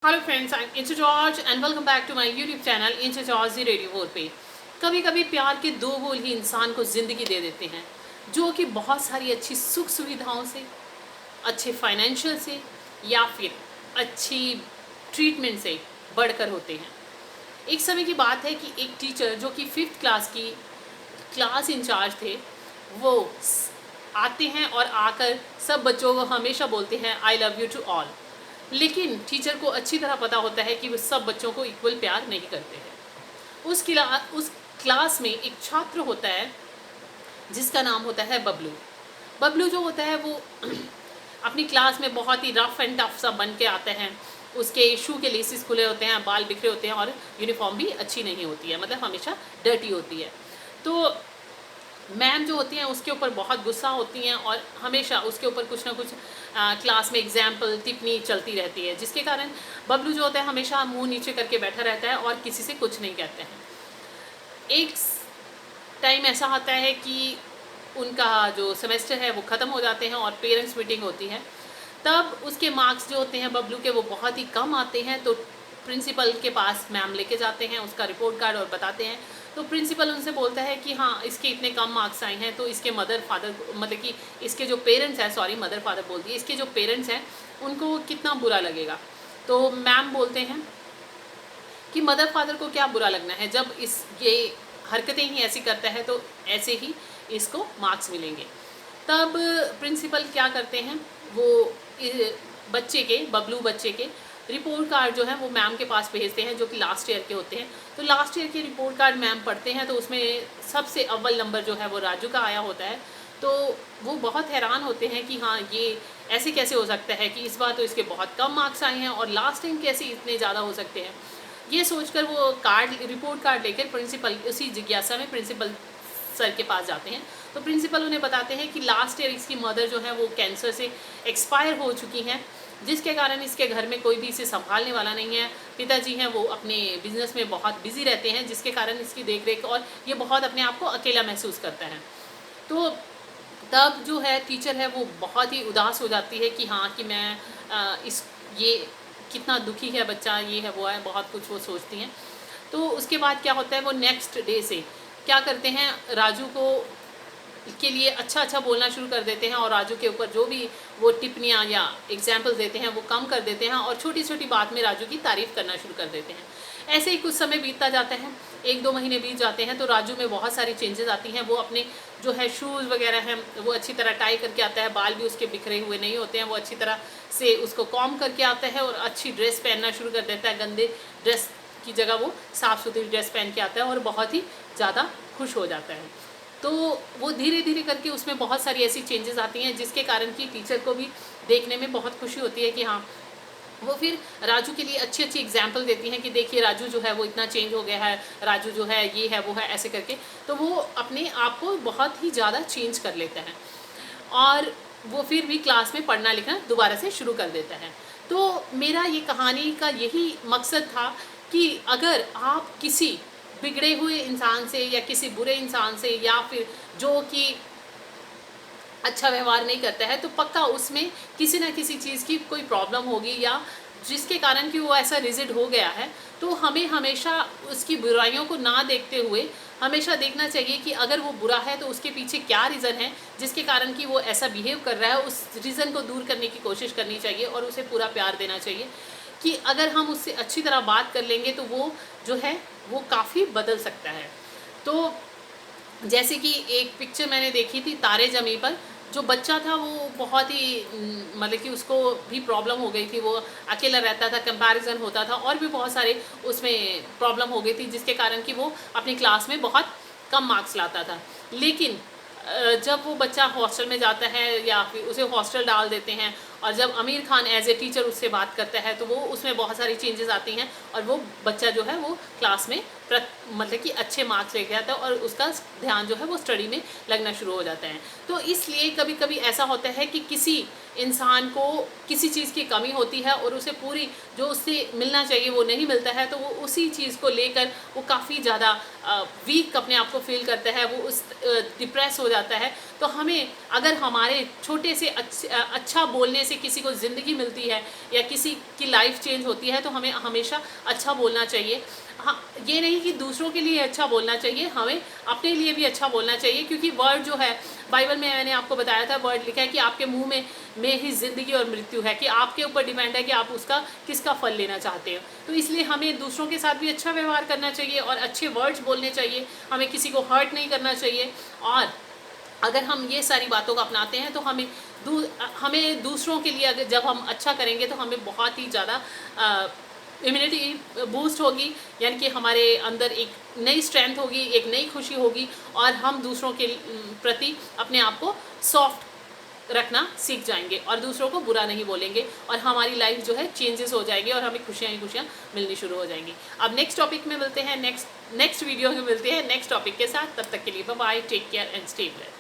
Hello friends, I am Inchu George and welcome back to my YouTube channel Inchu George the radio 4 पे। कभी कभी प्यार के दो बोल ही इंसान को ज़िंदगी दे देते हैं, जो कि बहुत सारी अच्छी सुख सुविधाओं से, अच्छे फाइनेंशियल से या फिर अच्छी ट्रीटमेंट से बढ़कर होते हैं। एक समय की बात है कि एक टीचर जो कि 5th क्लास की क्लास इंचार्ज थे, वो आते हैं और आकर सब बच्चों को हमेशा बोलते हैं I love you to all. लेकिन टीचर को अच्छी तरह पता होता है कि वो सब बच्चों को इक्वल प्यार नहीं करते हैं। उस क्लास में एक छात्र होता है जिसका नाम होता है बबलू। बबलू जो होता है वो अपनी क्लास में बहुत ही रफ एंड टफ सा बन के आता है। उसके शू के लेसिस खुले होते हैं, बाल बिखरे होते हैं और यूनिफॉर्म भी अच्छी नहीं होती है, मतलब हमेशा डर्टी होती है। तो मैम जो होती हैं उसके ऊपर बहुत गुस्सा होती हैं और हमेशा उसके ऊपर कुछ ना कुछ क्लास में एग्जाम्पल टिप्पणी चलती रहती है, जिसके कारण बबलू जो होता है हमेशा मुंह नीचे करके बैठा रहता है और किसी से कुछ नहीं कहते हैं। एक टाइम ऐसा आता है कि उनका जो सेमेस्टर है वो ख़त्म हो जाते हैं और पेरेंट्स मीटिंग होती है। तब उसके मार्क्स जो होते हैं बबलू के वो बहुत ही कम आते हैं, तो प्रिंसिपल के पास मैम लेके जाते हैं उसका रिपोर्ट कार्ड और बताते हैं। तो प्रिंसिपल उनसे बोलता है कि हाँ, इसके इतने कम मार्क्स आए हैं, तो इसके मदर फादर, मतलब कि इसके जो पेरेंट्स हैं, सॉरी मदर फादर बोल दिए, इसके जो पेरेंट्स हैं उनको कितना बुरा लगेगा। तो मैम बोलते हैं कि मदर फादर को क्या बुरा लगना है, जब इस ये हरकतें ही ऐसी करता है तो ऐसे ही इसको मार्क्स मिलेंगे। तब प्रिंसिपल क्या करते हैं, वो बच्चे के, बबलू बच्चे के रिपोर्ट कार्ड जो है वो मैम के पास भेजते हैं, जो कि लास्ट ईयर के होते हैं। तो लास्ट ईयर के रिपोर्ट कार्ड मैम पढ़ते हैं तो उसमें सबसे अव्वल नंबर जो है वो राजू का आया होता है। तो वो बहुत हैरान होते हैं कि हाँ, ये ऐसे कैसे हो सकता है कि इस बार तो इसके बहुत कम मार्क्स आए हैं और लास्ट टाइम कैसे इतने ज़्यादा हो सकते हैं। ये सोचकर वो रिपोर्ट कार्ड लेकर प्रिंसिपल, उसी जिज्ञासा में प्रिंसिपल सर के पास जाते हैं। तो प्रिंसिपल उन्हें बताते हैं कि लास्ट ईयर इसकी मदर जो है वो कैंसर से एक्सपायर हो चुकी हैं, जिसके कारण इसके घर में कोई भी इसे संभालने वाला नहीं है। पिताजी हैं वो अपने बिजनेस में बहुत बिजी रहते हैं, जिसके कारण इसकी देख रेख और ये बहुत अपने आप को अकेला महसूस करता है। तो तब जो है टीचर है वो बहुत ही उदास हो जाती है कि हाँ, कि मैं इस ये कितना दुखी है बच्चा, ये है वो है, बहुत कुछ वो सोचती हैं। तो उसके बाद क्या होता है, वो नेक्स्ट डे से क्या करते हैं, राजू को के लिए अच्छा अच्छा बोलना शुरू कर देते हैं और राजू के ऊपर जो भी वो टिप्पणियाँ या एग्जाम्पल देते हैं वो कम कर देते हैं और छोटी छोटी बात में राजू की तारीफ़ करना शुरू कर देते हैं। ऐसे ही कुछ समय बीतता जाता है, 1-2 महीने बीत जाते हैं, तो राजू में बहुत सारी चेंजेस आती हैं। वो अपने जो है शूज़ वगैरह हैं वो अच्छी तरह टाई करके आता है, बाल भी उसके बिखरे हुए नहीं होते हैं, वो अच्छी तरह से उसको कॉम करके आता है और अच्छी ड्रेस पहनना शुरू कर देता है। गंदे ड्रेस की जगह वो साफ़ सुथरी ड्रेस पहन के आता है और बहुत ही ज़्यादा खुश हो जाता है। तो वो धीरे धीरे करके उसमें बहुत सारी ऐसी चेंजेस आती हैं, जिसके कारण कि टीचर को भी देखने में बहुत खुशी होती है कि हाँ, वो फिर राजू के लिए अच्छी अच्छी एग्जाम्पल देती हैं कि देखिए राजू जो है वो इतना चेंज हो गया है, राजू जो है ये है वो है, ऐसे करके। तो वो अपने आप को बहुत ही ज़्यादा चेंज कर लेता है और वो फिर भी क्लास में पढ़ना लिखना दोबारा से शुरू कर देता है। तो मेरा ये कहानी का यही मकसद था कि अगर आप किसी बिगड़े हुए इंसान से या किसी बुरे इंसान से या फिर जो कि अच्छा व्यवहार नहीं करता है, तो पक्का उसमें किसी न किसी चीज़ की कोई प्रॉब्लम होगी या जिसके कारण कि वो ऐसा रिजिड हो गया है। तो हमें हमेशा उसकी बुराइयों को ना देखते हुए हमेशा देखना चाहिए कि अगर वो बुरा है तो उसके पीछे क्या रीज़न है जिसके कारण कि वो ऐसा बिहेव कर रहा है। उस रीज़न को दूर करने की कोशिश करनी चाहिए और उसे पूरा प्यार देना चाहिए कि अगर हम उससे अच्छी तरह बात कर लेंगे तो वो जो है वो काफ़ी बदल सकता है। तो जैसे कि एक पिक्चर मैंने देखी थी तारे ज़मीं पर, जो बच्चा था वो बहुत ही मतलब कि उसको भी प्रॉब्लम हो गई थी, वो अकेला रहता था, कंपैरिजन होता था और भी बहुत सारे उसमें प्रॉब्लम हो गई थी, जिसके कारण कि वो अपनी क्लास में बहुत कम मार्क्स लाता था। लेकिन जब वो बच्चा हॉस्टल में जाता है या फिर उसे हॉस्टल डाल देते हैं और जब Aamir Khan as a teacher उससे बात करता है तो वो उसमें बहुत सारी चेंजेस आती हैं और वो बच्चा जो है वो क्लास में मतलब कि अच्छे मार्क्स लेके आता है और उसका ध्यान जो है वो स्टडी में लगना शुरू हो जाता है। तो इसलिए कभी कभी ऐसा होता है कि किसी इंसान को किसी चीज़ की कमी होती है और उसे पूरी जो उससे मिलना चाहिए वो नहीं मिलता है, तो वो उसी चीज़ को लेकर वो काफ़ी ज़्यादा वीक अपने आप को फील करता है, वो डिप्रेस हो जाता है। तो हमें अगर हमारे छोटे से अच्छा बोलने से किसी को ज़िंदगी मिलती है या किसी की लाइफ चेंज होती है तो हमें हमेशा अच्छा बोलना चाहिए। हाँ, ये नहीं कि दूसरों के लिए अच्छा बोलना चाहिए, हमें अपने लिए भी अच्छा बोलना चाहिए, क्योंकि वर्ड जो है बाइबल में मैंने आपको बताया था, वर्ड लिखा है कि आपके मुंह में ही ज़िंदगी और मृत्यु है, कि आपके ऊपर डिपेंड है कि आप उसका किसका फल लेना चाहते हो। तो इसलिए हमें दूसरों के साथ भी अच्छा व्यवहार करना चाहिए और अच्छे वर्ड्स बोलने चाहिए, हमें किसी को हर्ट नहीं करना चाहिए। और अगर हम ये सारी बातों को अपनाते हैं तो हमें दूसरों के लिए अगर जब हम अच्छा करेंगे तो हमें बहुत ही ज़्यादा इम्यूनिटी बूस्ट होगी, यानी कि हमारे अंदर एक नई स्ट्रेंथ होगी, एक नई खुशी होगी, और हम दूसरों के प्रति अपने आप को सॉफ्ट रखना सीख जाएंगे और दूसरों को बुरा नहीं बोलेंगे, और हमारी लाइफ जो है चेंजेस हो जाएगी और हमें खुशियाँ ही खुशियाँ मिलनी शुरू हो जाएंगी। अब नेक्स्ट टॉपिक में मिलते हैं, नेक्स्ट वीडियो में मिलते हैं नेक्स्ट टॉपिक के साथ। तब तक के लिए bye bye, take care and stay blessed.